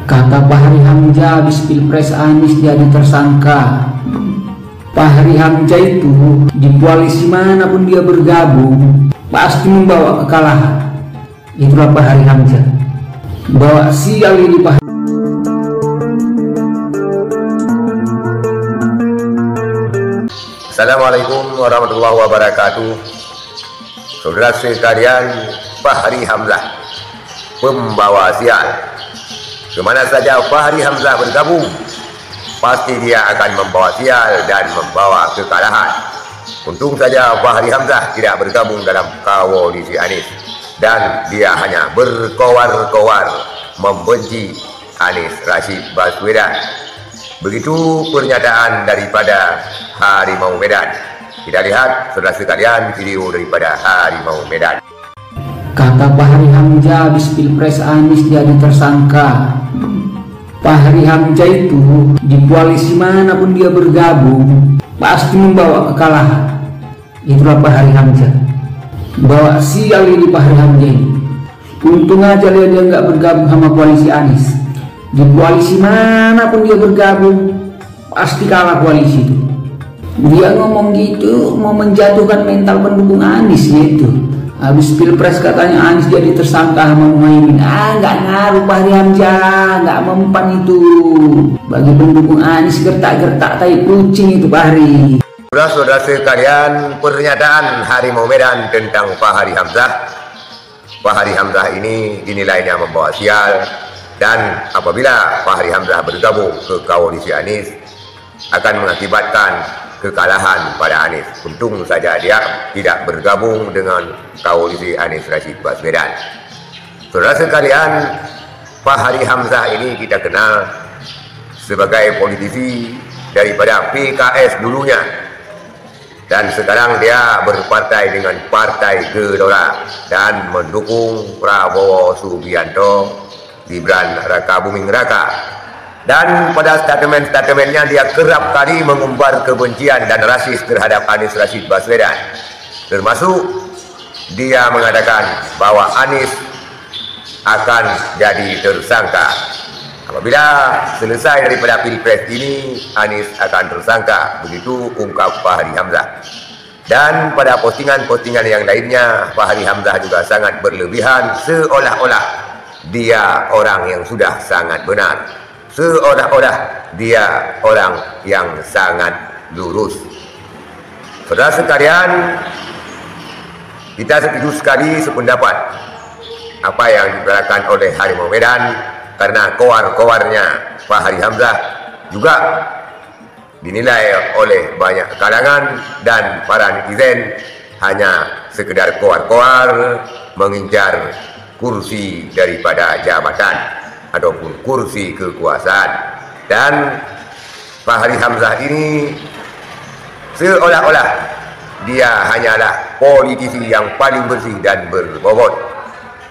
Kata Fahri Hamzah habis Pilpres Anies jadi tersangka. Fahri Hamzah itu di koalisi manapun dia bergabung pasti membawa kekalahan. Itulah Fahri Hamzah. Bawa sial ini Fahri. Assalamualaikum warahmatullahi wabarakatuh. Saudara sekalian, Fahri Hamzah pembawa sial. Kemana saja Fahri Hamzah bergabung, pasti dia akan membawa sial dan membawa kekalahan. Untung saja Fahri Hamzah tidak bergabung dalam koalisi Anies, dan dia hanya berkoar-koar membenci Anies Rashid Baswedan. Begitu pernyataan daripada Harimau Medan. Kita lihat saudara sekalian video daripada Harimau Medan. Kata Fahri Hamzah habis Pilpres Anies jadi tersangka. Fahri Hamzah itu di koalisi manapun dia bergabung pasti membawa kekalahan. Itulah Fahri Hamzah. Bawa sial ini Fahri Hamzah ini. Untung aja dia nggak bergabung sama koalisi Anies. Di koalisi manapun dia bergabung pasti kalah koalisi itu. Dia ngomong gitu mau menjatuhkan mental pendukung Anies gitu. Habis Pilpres katanya Anies jadi tersangka sama Muhaimin. Nggak ngaruh Fahri Hamzah, nggak mempan itu. Bagi pendukung Anies gertak-gertak tai kucing itu Fahri. Saudara sekalian, pernyataan Harimau Medan tentang Fahri Hamzah. Fahri Hamzah ini dinilainya membawa sial, dan apabila Fahri Hamzah bergabung ke koalisi Anies akan mengakibatkan kekalahan pada Anies. Untung saja dia tidak bergabung dengan koalisi Anies Rashid Baswedan. Saudara sekalian, Fahri Hamzah ini kita kenal sebagai politisi daripada PKS dulunya, dan sekarang dia berpartai dengan Partai Gelora dan mendukung Prabowo Subianto, Gibran Raka Buming Raka. Dan pada statement-statementnya dia kerap kali mengumbar kebencian dan rasis terhadap Anies Rashid Baswedan. Termasuk dia mengatakan bahwa Anies akan jadi tersangka. Apabila selesai daripada Pilpres ini, Anies akan tersangka. Begitu ungkap Fahri Hamzah. Dan pada postingan-postingan yang lainnya, Fahri Hamzah juga sangat berlebihan, seolah-olah dia orang yang sudah sangat benar. Seolah-olah dia orang yang sangat lurus. Saudara sekalian, kita setuju sekali sependapat apa yang dibicarakan oleh Harimau Medan, karena koar-koarnya Fahri Hamzah juga dinilai oleh banyak kalangan dan para netizen hanya sekedar koar-koar mengincar kursi daripada jabatan ataupun kursi kekuasaan. Dan Fahri Hamzah ini seolah-olah dia hanyalah politisi yang paling bersih dan berbobot,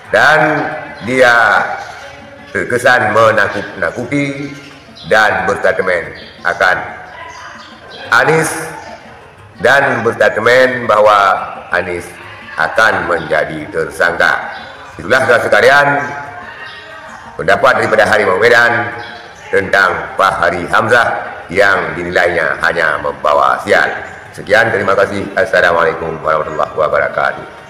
dan dia terkesan menakut-nakuti dan berstatement akan Anies, dan berstatement bahwa Anies akan menjadi tersangka. Itulah saudara sekalian pendapat daripada Harimau Medan tentang Fahri Hamzah yang dinilainya hanya membawa sial. Sekian, terima kasih. Assalamualaikum warahmatullahi wabarakatuh.